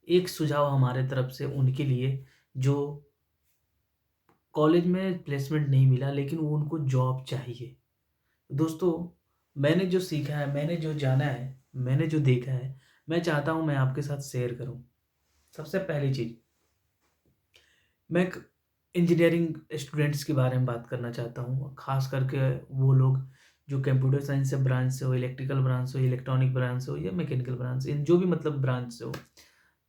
एक सुझाव हमारे तरफ से उनके लिए जो कॉलेज में प्लेसमेंट नहीं मिला लेकिन वो उनको जॉब चाहिए। दोस्तों, मैंने जो सीखा है, मैंने जो जाना है, मैंने जो देखा है, मैं चाहता हूँ मैं आपके साथ शेयर करूँ। सबसे पहली चीज़, मैं एक इंजीनियरिंग स्टूडेंट्स के बारे में बात करना चाहता हूँ, ख़ास करके वो लोग जो कंप्यूटर साइंस से ब्रांच से हो, इलेक्ट्रिकल ब्रांच से हो, इलेक्ट्रॉनिक ब्रांच से हो या मैकेनिकल ब्रांच से, इन जो भी मतलब ब्रांच से हो।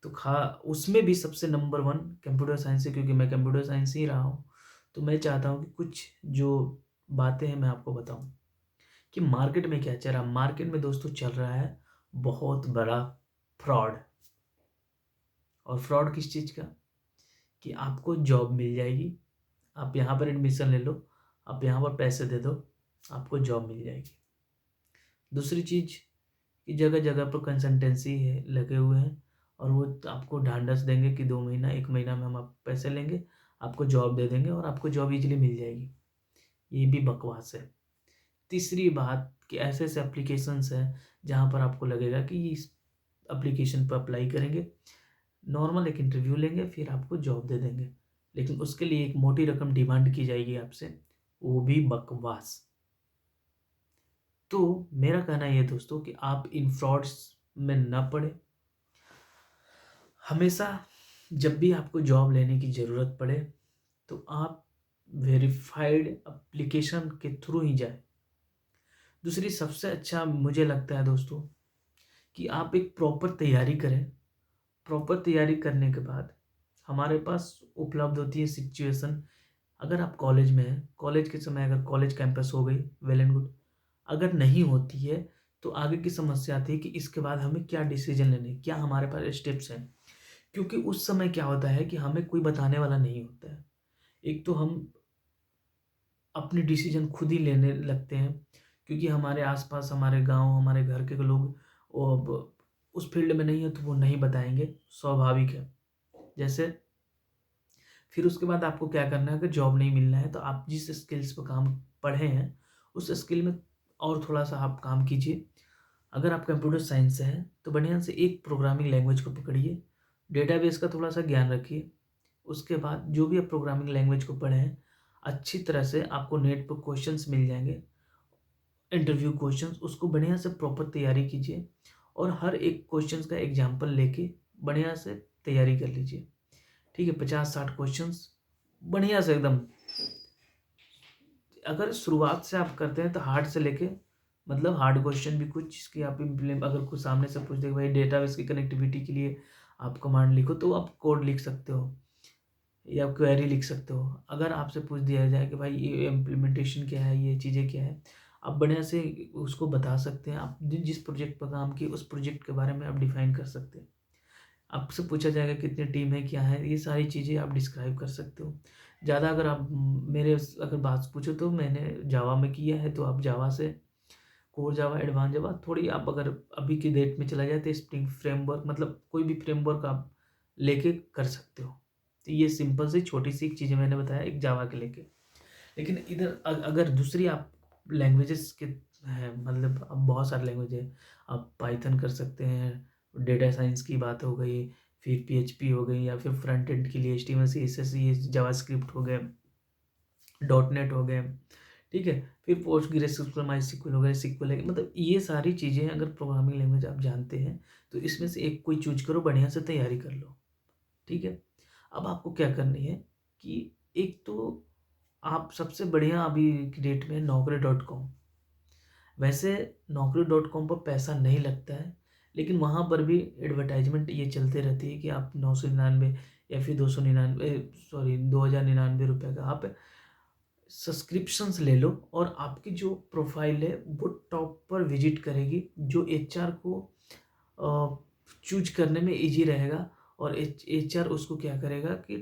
तो खा उसमें भी सबसे नंबर 1 कंप्यूटर साइंस है, क्योंकि मैं कंप्यूटर साइंस ही रहा हूँ। तो मैं चाहता हूँ कि कुछ जो बातें हैं मैं आपको बताऊँ कि मार्केट में क्या चल रहा है। मार्केट में दोस्तों चल रहा है बहुत बड़ा फ्रॉड। और फ्रॉड किस चीज़ का? कि आपको जॉब मिल जाएगी, आप यहाँ पर एडमिशन ले लो, आप यहाँ पर पैसे दे दो, आपको जॉब मिल जाएगी। दूसरी चीज़ कि जगह-जगह पर कंसल्टेंसी है लगे हुए हैं और वो आपको ढाँढस देंगे कि 2 महीना, 1 महीना में हम आप पैसे लेंगे, आपको जॉब दे देंगे और आपको जॉब ईज़िली मिल जाएगी। ये भी बकवास है। तीसरी बात कि ऐसे-ऐसे एप्लीकेशंस हैं जहाँ पर आपको लगेगा कि इस एप्लीकेशन पे अप्लाई करेंगे, नॉर्मल एक इंटरव्यू लेंगे, फिर आपको जॉब दे देंगे। लेकिन उसके लिए एक मोटी रकम डिमांड की जाएगी आपसे, वो भी बकवास। तो मेरा कहना ये है दोस्तों कि आप इन फ्रॉड्स में ना पड़ें। हमेशा जब भी आपको जॉब लेने की ज़रूरत पड़े, तो आप वेरिफाइड एप्लीकेशन के थ्रू ही जाएँ। दूसरी सबसे अच्छा मुझे लगता है दोस्तों कि आप एक प्रॉपर तैयारी करें। प्रॉपर तैयारी करने के बाद हमारे पास उपलब्ध होती है सिचुएशन। अगर आप कॉलेज में हैं, कॉलेज के समय अगर कॉलेज कैंपस हो गई, वेल एंड गुड। अगर नहीं होती है, तो आगे की समस्या आती है कि इसके बाद हमें क्या डिसीज़न लेने हैं, क्या हमारे पास स्टेप्स हैं। क्योंकि उस समय क्या होता है कि हमें कोई बताने वाला नहीं होता है। एक तो हम अपने डिसीज़न खुद ही लेने लगते हैं, क्योंकि हमारे आस-पास, हमारे गाँव, हमारे घर के लोग वो अब उस फ़ील्ड में नहीं है तो वो नहीं बताएँगे, स्वाभाविक है। जैसे फिर उसके बाद आपको क्या करना है, अगर जॉब नहीं मिलना है तो आप जिस स्किल्स पे काम पढ़े हैं, उस स्किल में और थोड़ा-सा आप काम कीजिए। अगर आप कंप्यूटर साइंस से हैं, तो बढ़िया से एक प्रोग्रामिंग लैंग्वेज को पकड़िए, डेटाबेस का थोड़ा-सा ज्ञान रखिए। उसके बाद जो भी आप प्रोग्रामिंग लैंग्वेज को पढ़े हैं, अच्छी तरह से आपको नेट पर क्वेश्चंस मिल जाएँगे, इंटरव्यू क्वेश्चंस, उसको बढ़िया से प्रॉपर तैयारी कीजिए और हर एक क्वेश्चंस का एग्ज़ाम्पल लेके बढ़िया से तैयारी कर लीजिए। ठीक है? 50-60 क्वेश्चंस बढ़िया से एकदम। अगर शुरुआत से आप करते हैं तो हार्ड से लेके मतलब हार्ड क्वेश्चन भी कुछ जिसकी आप अगर कोई सामने से पूछ दे कि भाई डेटाबेस की कनेक्टिविटी के लिए आप कमांड लिखो, तो आप कोड लिख सकते हो या क्वेरी लिख सकते हो। अगर आपसे पूछ दिया जाए कि भाई ये इम्प्लीमेंटेशन क्या है, ये चीज़ें क्या है, आप बढ़िया से उसको बता सकते हैं। आप जिस प्रोजेक्ट पर काम किए उस प्रोजेक्ट के बारे में आप डिफाइन कर सकते हैं। आपसे पूछा जाएगा कितनी टीम है, क्या है, ये सारी चीज़ें आप डिस्क्राइब कर सकते हो। ज़्यादा अगर आप मेरे स अगर बात पूछो तो मैंने जावा में किया है, तो आप जावा से कोर जावा, एडवांस जावा, थोड़ी आप अगर अभी की डेट में चला जाए तो स्प्रिंग फ्रेमवर्क, मतलब कोई भी फ्रेमवर्क आप लेके कर सकते हो। तो ये सिंपल सी छोटी-सी एक चीज़ें मैंने बताया एक जावा के लेके। लेकिन इधर अगर दूसरी आप लैंग्वेजेस के हैं, मतलब अब बहुत सारे लैंग्वेज है। आप पाइथन कर सकते हैं, डेटा साइंस की बात हो गई, फिर पीएचपी हो गई या फिर फ्रंट एंड के लिए एचटीएमएल सीएसएस, ये जावास्क्रिप्ट हो गए, डॉट नेट हो गए, ठीक है? फिर पोस्टग्रेसक्यूएल, माइस्क्ल हो गए, सीक्वल है, मतलब ये सारी चीज़ें अगर प्रोग्रामिंग लैंग्वेज आप जानते हैं, तो इसमें से एक कोई चूज़ करो, बढ़िया से तैयारी कर लो, ठीक है? अब आपको क्या करनी है कि एक तो आप सबसे बढ़िया अभी की डेट में naukri.com। वैसे naukri.com पर पैसा नहीं लगता है, लेकिन वहाँ पर भी एडवर्टाइज़मेंट ये चलते रहती है कि आप 999 या फिर 299, सॉरी ₹2099 का आप सब्सक्रिप्शंस ले लो और आपकी जो प्रोफ़ाइल है वो टॉप पर विज़िट करेगी, जो एचआर को चूज़ करने में ईज़ी रहेगा। और एचआर उसको क्या करेगा कि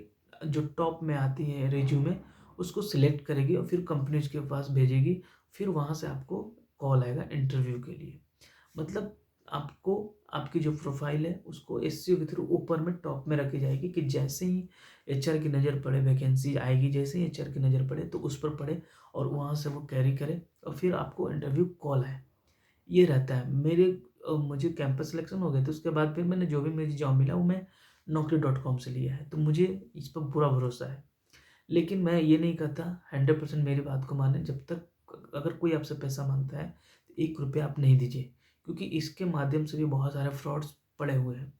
जो टॉप में आती है रिज़्यूमे, उसको सिलेक्ट करेगी और फिर कंपनीज़ के पास भेजेगी। फिर वहाँ से आपको कॉल आएगा इंटरव्यू के लिए। मतलब आपको आपकी जो प्रोफ़ाइल है उसको एसईओ के थ्रू ऊपर में टॉप में रखी जाएगी कि जैसे ही एचआर की नज़र पड़े, वैकेंसी आएगी, जैसे ही एचआर की नज़र पड़े तो उस पर पड़े और वहाँ से वो कैरी करे और फिर आपको इंटरव्यू कॉल आए। ये रहता है। मेरे मुझे कैंपस सिलेक्शन हो गया, तो उसके बाद फिर मैंने जो भी मुझे जॉब मिला वो मैं naukri.com से लिया है। तो मुझे इस पर पूरा भरोसा है। लेकिन मैं ये नहीं कहता 100% मेरी बात को मानें, जब तक अगर कोई आपसे पैसा माँगता है, तो ₹1 आप नहीं दीजिए, क्योंकि इसके माध्यम से भी बहुत सारे फ्रॉड्स पड़े हुए हैं।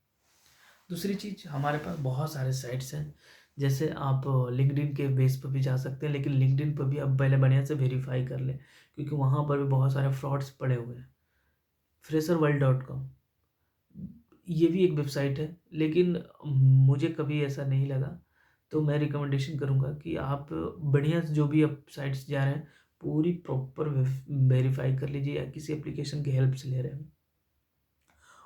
दूसरी चीज़, हमारे पास बहुत सारे साइट्स हैं, जैसे आप लिंक्डइन के बेस पर भी जा सकते हैं, लेकिन लिंक्डइन पर भी आप पहले बढ़िया से वेरीफ़ाई कर लें, क्योंकि वहाँ पर भी बहुत सारे फ्रॉड्स पड़े हुए हैं। fresherworld.com ये भी एक वेबसाइट है, लेकिन मुझे कभी ऐसा नहीं लगा। तो मैं रिकमेंडेशन करूँगा कि आप बढ़िया से जो भी आप साइट्स जा रहे हैं, पूरी प्रॉपर वेरीफ़ाई कर लीजिए, या किसी एप्लीकेशन की हेल्प से ले रहे हैं।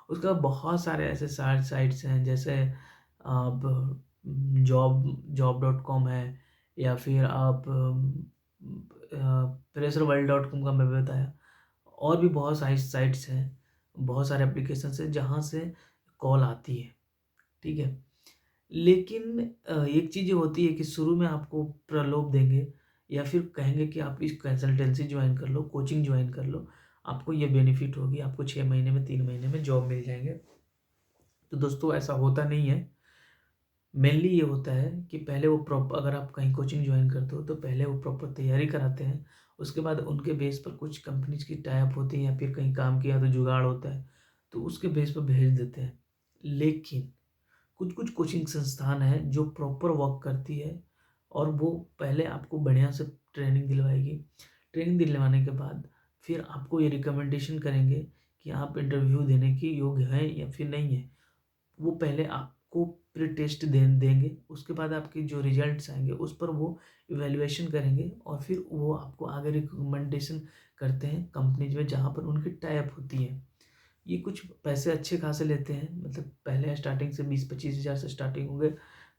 उसके बाद बहुत सारे ऐसे साइट्स हैं, जैसे आप जॉब.com है, या फिर आप फ्रेशरवर्ल्ड.com का मैं बताया। और भी बहुत सारी साइट्स हैं, बहुत सारे एप्लीकेशंस हैं जहाँ से कॉल आती है, ठीक है। लेकिन एक चीज़ ये होती है कि शुरू में आपको प्रलोभ देंगे, या फिर कहेंगे कि आप इस कंसल्टेंसी ज्वाइन कर लो, कोचिंग ज्वाइन कर लो, आपको ये बेनिफिट होगी, आपको 6 महीने में, 3 महीने में जॉब मिल जाएँगे। तो दोस्तों, ऐसा होता नहीं है। मेनली ये होता है कि पहले वो अगर आप कहीं कोचिंग ज्वाइन करते हो, तो पहले वो प्रॉपर तैयारी कराते हैं। उसके बाद उनके बेस पर कुछ कंपनीज की टाई अप होती है, या फिर कहीं काम किया तो जुगाड़ होता है, तो उसके बेस पर भेज देते हैं। लेकिन कुछ कुछ कोचिंग संस्थान हैं जो प्रॉपर वर्क करती है, और वो पहले आपको बढ़िया से ट्रेनिंग दिलवाएगी। ट्रेनिंग दिलवाने के बाद फिर आपको ये रिकमेंडेशन करेंगे कि आप इंटरव्यू देने के योग्य हैं या फिर नहीं है। वो पहले आपको प्री टेस्ट देंगे, उसके बाद आपके जो रिजल्ट्स आएँगे उस पर वो इवैल्यूएशन करेंगे, और फिर वो आपको आगे रिकमेंडेशन करते हैं कंपनीज में जहाँ पर उनकी टाई अप होती है। ये कुछ पैसे अच्छे खासे लेते हैं, मतलब पहले स्टार्टिंग से 20-25 हज़ार से स्टार्टिंग होंगे,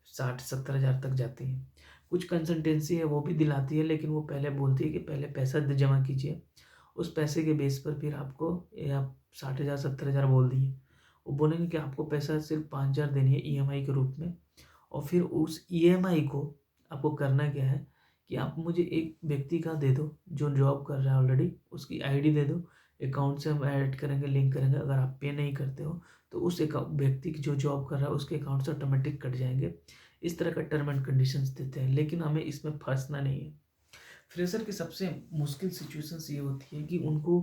60-70 हज़ार तक जाती हैं। कुछ कंसल्टेंसी है वो भी दिलाती है, लेकिन वो पहले बोलती है कि पहले पैसा जमा कीजिए, उस पैसे के बेस पर फिर आपको, ये आप 60,000 70,000 बोल दिए, वो बोलेंगे कि आपको पैसा सिर्फ 5,000 देनी है ईएमआई के रूप में। और फिर उस ईएमआई को आपको करना क्या है कि आप मुझे एक व्यक्ति का दे दो जो जॉब कर रहा है ऑलरेडी, उसकी आईडी दे दो, अकाउंट से हम ऐड करेंगे, लिंक करेंगे। अगर आप पे नहीं करते हो तो उस व्यक्ति की जो जॉब कर रहा है उसके अकाउंट से ऑटोमेटिक कट जाएंगे। इस तरह का टर्म एंड कंडीशंस देते हैं, लेकिन हमें इसमें फंसना नहीं है। फ्रेशर की सबसे मुश्किल सिचुएशंस ये होती है कि उनको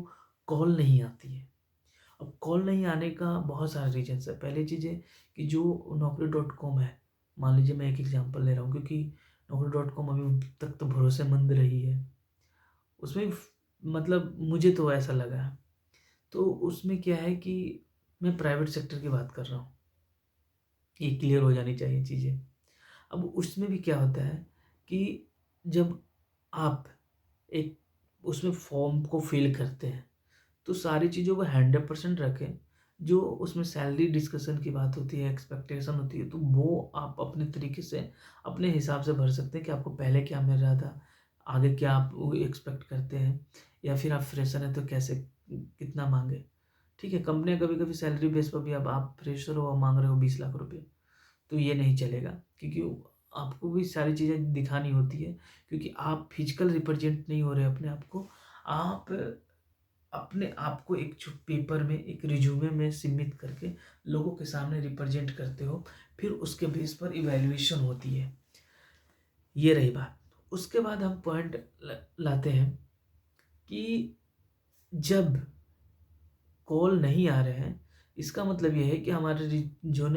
कॉल नहीं आती है। अब कॉल नहीं आने का बहुत सारे रीजन्स है। पहली चीज़ है कि जो naukri.com है, मान लीजिए मैं एक एग्जांपल ले रहा हूँ, क्योंकि naukri.com अभी तक तो भरोसेमंद रही है। उसमें मतलब मुझे तो ऐसा लगा है। तो उसमें क्या है कि मैं प्राइवेट सेक्टर की बात कर रहा हूँ, ये क्लियर हो जानी चाहिए चीज़ें। अब उसमें भी क्या होता है कि जब आप एक उसमें फॉर्म को फिल करते हैं, तो सारी चीज़ों को 100% रखें। जो उसमें सैलरी डिस्कशन की बात होती है, एक्सपेक्टेशन होती है, तो वो आप अपने तरीके से, अपने हिसाब से भर सकते हैं कि आपको पहले क्या मिल रहा था, आगे क्या आप वो एक्सपेक्ट करते हैं, या फिर आप फ्रेशर हैं तो कैसे कितना माँगे। ठीक है, कंपनियाँ कभी-कभी सैलरी बेस पर भी, अब आप फ्रेशर हो और माँग रहे हो 20 लाख रुपए, तो ये नहीं चलेगा, क्योंकि आपको भी सारी चीज़ें दिखानी होती है, क्योंकि आप फिजिकल रिप्रेजेंट नहीं हो रहे अपने आप को। आप अपने आप को एक जो पेपर में, एक रिज्यूमे में सीमित करके लोगों के सामने रिप्रेजेंट करते हो, फिर उसके बेस पर इवैल्यूएशन होती है। ये रही बात। उसके बाद हम पॉइंट लाते हैं कि जब कॉल नहीं आ रहे हैं, इसका मतलब ये है कि हमारे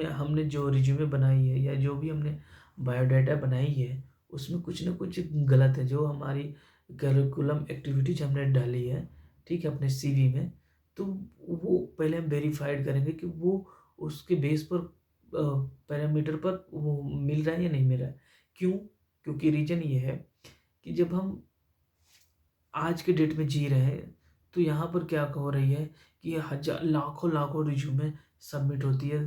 हमने जो रिज्यूमे बनाई है, या जो भी हमने बायोडाटा बनाई है, उसमें कुछ ना कुछ गलत है। जो हमारी करिकुलम एक्टिविटीज हमने डाली है, ठीक है, अपने सीवी में, तो वो पहले हम वेरीफाइड करेंगे कि वो उसके बेस पर पैरामीटर पर वो मिल रहा है या नहीं मिल रहा है। क्यों? क्योंकि रीजन ये है कि जब हम आज के डेट में जी रहे हैं, तो यहाँ पर क्या हो रही है कि लाखों रिज्यूमे सबमिट होती है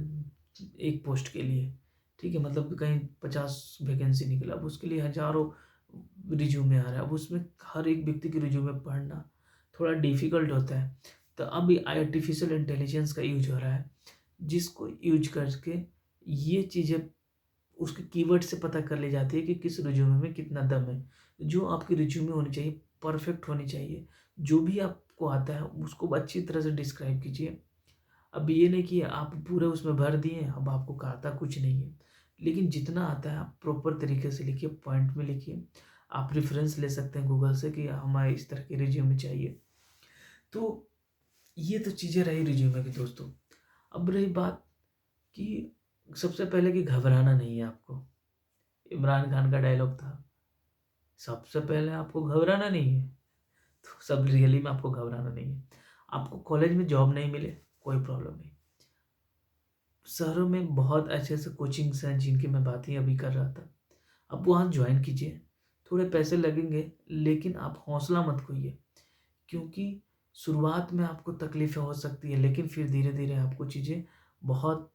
एक पोस्ट के लिए, ठीक है, मतलब कहीं 50 वैकेंसी निकला, अब उसके लिए हज़ारों रिज्यूमे आ रहा है। अब उसमें हर एक व्यक्ति की रिज्यूमे पढ़ना थोड़ा डिफ़िकल्ट होता है। तो अब ये आर्टिफ़िशियल इंटेलिजेंस का यूज़ हो रहा है, जिसको यूज़ करके ये चीज़ें उसके कीवर्ड से पता कर ली जाती है कि किस रिज्यूमे में कितना दम है। जो आपकी रिज्यूमे होनी चाहिए, परफेक्ट होनी चाहिए। जो भी आपको आता है उसको अच्छी तरह से डिस्क्राइब कीजिए। अब ये नहीं कि आप पूरे उसमें भर दिए, अब आपको आता कुछ नहीं है। लेकिन जितना आता है आप प्रॉपर तरीके से लिखिए, पॉइंट में लिखिए। आप रेफ़रेंस ले सकते हैं गूगल से कि हमें इस तरह के रिज़्यूमे चाहिए। तो ये तो चीज़ें रही रिज़्यूमे की दोस्तों। अब रही बात कि सबसे पहले कि घबराना नहीं है आपको। इमरान खान का डायलॉग था, सबसे पहले आपको घबराना नहीं है। तो सब रियली में आपको घबराना नहीं है। आपको कॉलेज में जॉब नहीं मिले, कोई प्रॉब्लम नहीं। शहरों में बहुत अच्छे-अच्छे कोचिंग्स हैं जिनकी मैं बात ही अभी कर रहा था। आप वहाँ जॉइन कीजिए, थोड़े पैसे लगेंगे लेकिन आप हौसला मत खोइए, क्योंकि शुरुआत में आपको तकलीफ़ें हो सकती है लेकिन फिर धीरे-धीरे आपको चीज़ें बहुत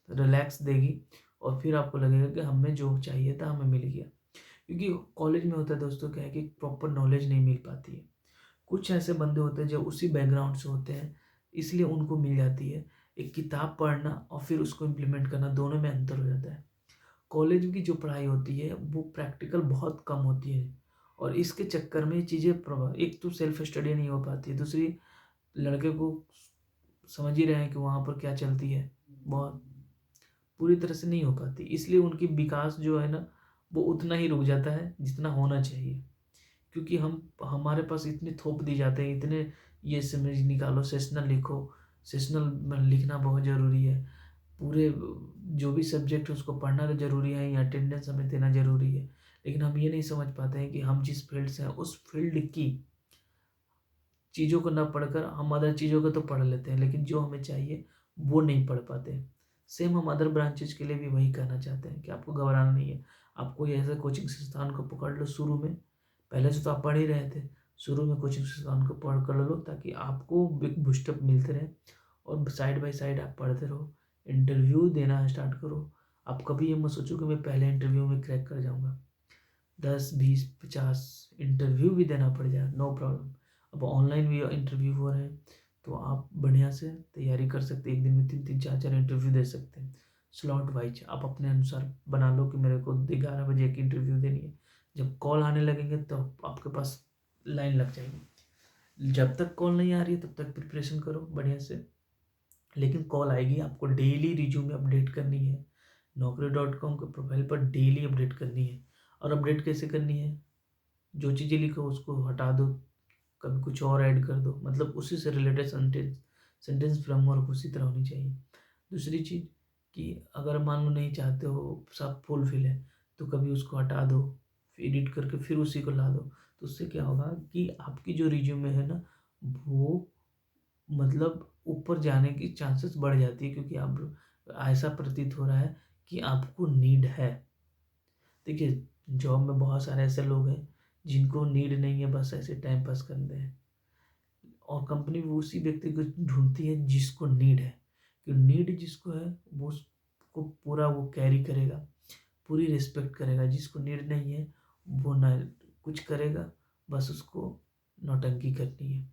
रिलैक्स देगी और फिर आपको लगेगा कि हमें जो चाहिए था हमें मिल गया। क्योंकि कॉलेज में होता है दोस्तों क्या है कि प्रॉपर नॉलेज नहीं मिल पाती है। कुछ ऐसे बंदे होते हैं जो उसी बैकग्राउंड से होते हैं, इसलिए उनको मिल जाती है। एक किताब पढ़ना और फिर उसको इम्प्लीमेंट करना, दोनों में अंतर हो जाता है। कॉलेज की जो पढ़ाई होती है वो प्रैक्टिकल बहुत कम होती है और इसके चक्कर में ये चीज़ें एक तो सेल्फ स्टडी नहीं हो पाती है, दूसरी लड़के को समझ ही रहे हैं कि वहाँ पर क्या चलती है, बहुत पूरी तरह से नहीं हो पाती। इसलिए उनकी विकास जो है ना, वो उतना ही रुक जाता है जितना होना चाहिए। क्योंकि हम हमारे पास इतने थोप दिए जाते हैं, इतने ये समझ निकालो, सेशनल लिखो, सेशनल में लिखना बहुत ज़रूरी है। पूरे जो भी सब्जेक्ट है उसको पढ़ना तो ज़रूरी है, या अटेंडेंस हमें देना ज़रूरी है। लेकिन हम ये नहीं समझ पाते हैं कि हम जिस फील्ड से हैं उस फील्ड की चीज़ों को ना पढ़कर हम अदर चीज़ों को तो पढ़ लेते हैं, लेकिन जो हमें चाहिए वो नहीं पढ़ पाते हैं। सेम हम अदर ब्रांचेज़ के लिए भी वही कहना चाहते हैं कि आपको घबराना नहीं है। आप कोई ऐसे कोचिंग संस्थान को पकड़ लो शुरू में, पहले से तो आप पढ़ ही रहे थे, शुरू में कोचिंग संस्थान को पकड़ लो ताकि आपको एक बूस्टअप मिलते रहे और साइड बाय साइड आप पढ़ते रहो। इंटरव्यू देना स्टार्ट करो। आप कभी ये मत सोचो कि मैं पहले इंटरव्यू में क्रैक कर जाऊँगा। 10, 20, 50 इंटरव्यू भी देना पड़ जाए, नो प्रॉब्लम। अब ऑनलाइन भी इंटरव्यू हो रहे हैं, तो आप बढ़िया से तैयारी कर सकते हैं। एक दिन में 3-3, 4-4 इंटरव्यू दे सकते हैं। स्लॉट वाइज़ आप अपने अनुसार बना लो कि मेरे को 11 बजे एक इंटरव्यू देनी है। जब कॉल आने लगेंगे तब आपके पास लाइन लग जाएगी। जब तक कॉल नहीं आ रही है तब तक प्रिपरेशन करो बढ़िया से। लेकिन कॉल आएगी, आपको डेली रिज्यूमे अपडेट करनी है। naukri.com के प्रोफाइल पर डेली अपडेट करनी है। और अपडेट कैसे करनी है? जो चीज़ें लिखो उसको हटा दो, कभी कुछ और ऐड कर दो, मतलब उसी से रिलेटेड सेंटेंस फ्रेमवर्क उसी तरह होनी चाहिए। दूसरी चीज़ कि अगर मान लो नहीं चाहते हो सब फुल फिल है, तो कभी उसको हटा दो, एडिट करके फिर उसी को ला दो। तो उससे क्या होगा कि आपकी जो रिज्यूमे है ना, वो मतलब ऊपर जाने की चांसेस बढ़ जाती है, क्योंकि आप ऐसा प्रतीत हो रहा है कि आपको नीड है। देखिए, जॉब में बहुत सारे ऐसे लोग हैं जिनको नीड नहीं है, बस ऐसे टाइम पास करते हैं। और कंपनी भी उसी व्यक्ति को ढूँढती है जिसको नीड है। क्यों नीड जिसको है वो उसको पूरा वो कैरी करेगा, पूरी रिस्पेक्ट करेगा। जिसको नीड नहीं है वो ना कुछ करेगा, बस उसको नौटंकी करनी है।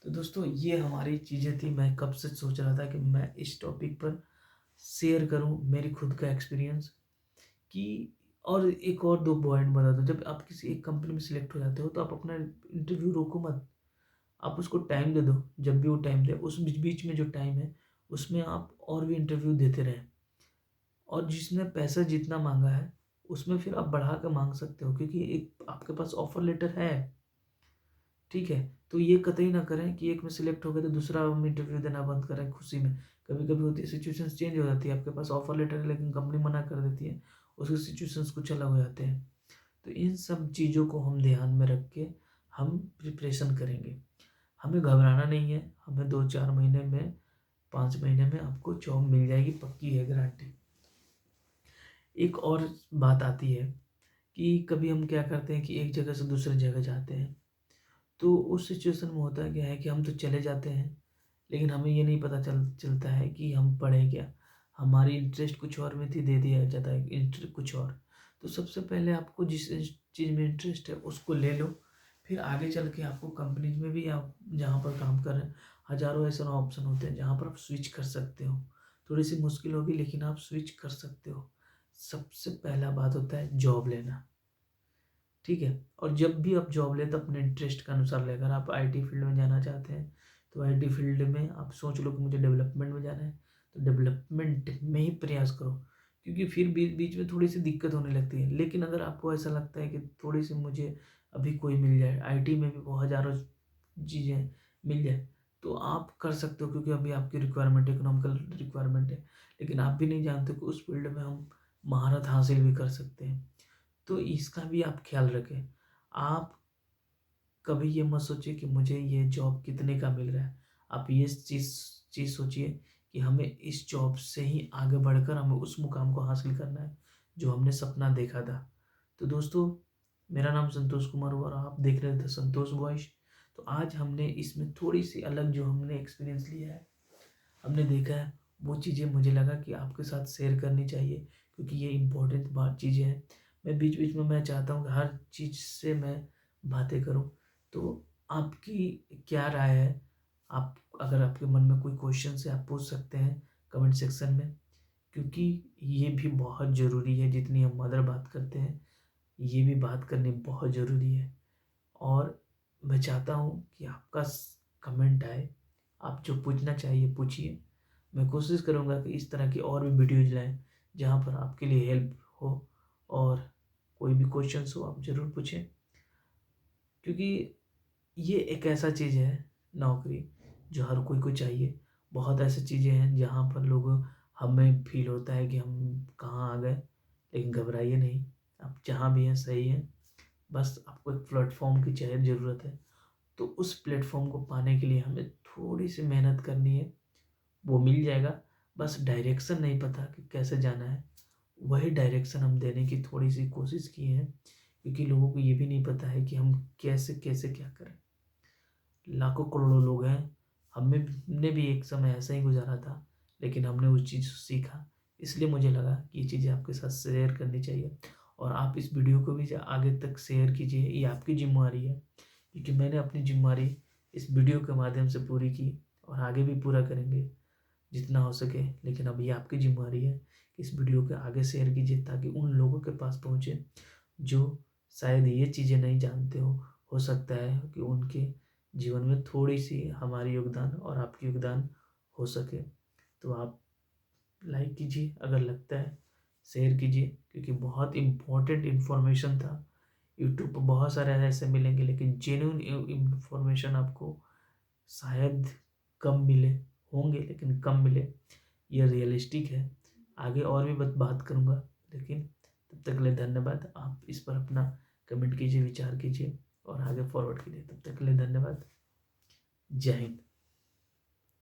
तो दोस्तों ये हमारी चीज़ें थी। मैं कब से सोच रहा था कि मैं इस टॉपिक पर शेयर करूँ मेरी खुद का एक्सपीरियंस कि और एक और 2 पॉइंट बता दूँ। जब आप किसी एक कंपनी में सिलेक्ट हो जाते हो तो आप अपना इंटरव्यू रोको मत। आप उसको टाइम दे दो, जब भी वो टाइम दे उस बीच-बीच में जो टाइम है उसमें आप और भी इंटरव्यू देते रहें। और जिसने पैसा जितना माँगा है उसमें फिर आप बढ़ा के माँग सकते हो, क्योंकि एक आपके पास ऑफर लेटर है। ठीक है? तो ये कतई ना करें कि एक में सिलेक्ट हो गए तो दूसरा हम इंटरव्यू देना बंद करें खुशी में। कभी-कभी होती है, सिचुएशंस चेंज हो जाती है, आपके पास ऑफर लेटर है लेकिन कंपनी मना कर देती है, उसके सिचुएशंस कुछ अलग हो जाते हैं। तो इन सब चीज़ों को हम ध्यान में रख के हम प्रिपरेशन करेंगे। हमें घबराना नहीं है, हमें 2-4 महीने में, 5 महीने में आपको जॉब मिल जाएगी, पक्की है गारंटी। एक और बात आती है कि कभी हम क्या करते हैं कि एक जगह से दूसरी जगह जाते हैं। तो उस सिचुएशन में होता क्या है कि हम तो चले जाते हैं, लेकिन हमें ये नहीं पता चलता है कि हम पढ़े क्या। हमारी इंटरेस्ट कुछ और में थी, दे दिया जाता है कुछ और। तो सबसे पहले आपको जिस चीज़ में इंटरेस्ट है उसको ले लो, फिर आगे चल के आपको कंपनीज में भी आप जहाँ पर काम कर रहे हैं, हज़ारों ऐसे ऑप्शन होते हैं जहाँ पर आप स्विच कर सकते हो। थोड़ी सी मुश्किल होगी लेकिन आप स्विच कर सकते हो। सबसे पहला बात होता है जॉब लेना। ठीक है? और जब भी आप जॉब लें तो अपने इंटरेस्ट के अनुसार लें। अगर आप आईटी फील्ड में जाना चाहते हैं, तो आईटी फील्ड में आप सोच लो कि मुझे डेवलपमेंट में जाना है, तो डेवलपमेंट में ही प्रयास करो, क्योंकि फिर बीच बीच में थोड़ी सी दिक्कत होने लगती है। लेकिन अगर आपको ऐसा लगता है कि थोड़ी सी मुझे अभी कोई मिल जाए, आईटी में भी बहुत हज़ारों चीज़ें मिल जाए, तो आप कर सकते हो, क्योंकि अभी आपकी रिक्वायरमेंट इकोनॉमिकल रिक्वायरमेंट है। लेकिन आप भी नहीं जानते कि उस फील्ड में हम महारत हासिल भी कर सकते हैं, तो इसका भी आप ख्याल रखें। आप कभी ये मत सोचिए कि मुझे ये जॉब कितने का मिल रहा है। आप ये चीज़ सोचिए कि हमें इस जॉब से ही आगे बढ़कर हमें उस मुकाम को हासिल करना है जो हमने सपना देखा था। तो दोस्तों, मेरा नाम संतोष कुमार हुआ और आप देख रहे थे संतोष वॉइस। तो आज हमने इसमें थोड़ी सी अलग जो हमने एक्सपीरियंस लिया है, हमने देखा है, वो चीज़ें मुझे लगा कि आपके साथ शेयर करनी चाहिए, क्योंकि ये इम्पोर्टेंट बात चीज़ें हैं। मैं बीच बीच में मैं चाहता हूँ कि हर चीज़ से मैं बातें करूँ। तो आपकी क्या राय है? आप अगर आपके मन में कोई क्वेश्चन है, आप पूछ सकते हैं कमेंट सेक्शन में, क्योंकि ये भी बहुत ज़रूरी है। जितनी हम मदर बात करते हैं, ये भी बात करनी बहुत ज़रूरी है। और मैं चाहता हूँ कि आपका कमेंट आए, आप जो पूछना चाहिए पूछिए। मैं कोशिश करूँगा कि इस तरह की और भी वीडियोज़ लाएँ, जहाँ पर आपके लिए हेल्प हो, और कोई भी क्वेश्चंस हो आप ज़रूर पूछें, क्योंकि ये एक ऐसा चीज़ है, नौकरी, जो हर कोई को चाहिए। बहुत ऐसी चीज़ें हैं जहाँ पर लोग, हमें फ़ील होता है कि हम कहाँ आ गए, लेकिन घबराइए नहीं, आप जहाँ भी हैं सही हैं। बस आपको एक प्लेटफ़ॉर्म की चाहिए ज़रूरत है। तो उस प्लेटफ़ॉर्म को पाने के लिए हमें थोड़ी-सी मेहनत करनी है, वो मिल जाएगा। बस डायरेक्शन नहीं पता कि कैसे जाना है, वही डायरेक्शन हम देने की थोड़ी-सी कोशिश किए हैं, क्योंकि लोगों को ये भी नहीं पता है कि हम कैसे-कैसे क्या करें। लाखों करोड़ों लोग हैं, हमने भी एक समय ऐसा ही गुज़ारा था, लेकिन हमने उस चीज़ को सीखा। इसलिए मुझे लगा कि ये चीज़ें आपके साथ शेयर करनी चाहिए, और आप इस वीडियो को भी आगे तक शेयर कीजिए, ये आपकी ज़िम्मेवारी है। क्योंकि मैंने अपनी ज़िम्मेवारी इस वीडियो के माध्यम से पूरी की, और आगे भी पूरा करेंगे जितना हो सके। लेकिन अब ये आपकी ज़िम्मेवारी है कि इस वीडियो को आगे शेयर कीजिए, ताकि उन लोगों के पास पहुँचे जो शायद ये चीज़ें नहीं जानते हो सकता है कि उनके जीवन में थोड़ी-सी हमारी योगदान और आपकी योगदान हो सके। तो आप लाइक कीजिए अगर लगता है, शेयर कीजिए, क्योंकि बहुत इम्पोर्टेंट इन्फॉर्मेशन था। यूट्यूब पे बहुत सारे ऐसे मिलेंगे, लेकिन जेन्युइन इन्फॉर्मेशन आपको शायद कम मिले, होंगे लेकिन कम मिले, ये रियलिस्टिक है। आगे और भी बात करूँगा, लेकिन तब तक के लिए धन्यवाद। आप इस पर अपना कमेंट कीजिए, विचार कीजिए और आगे फॉरवर्ड कीजिए। तब तक के लिए धन्यवाद। जय हिंद।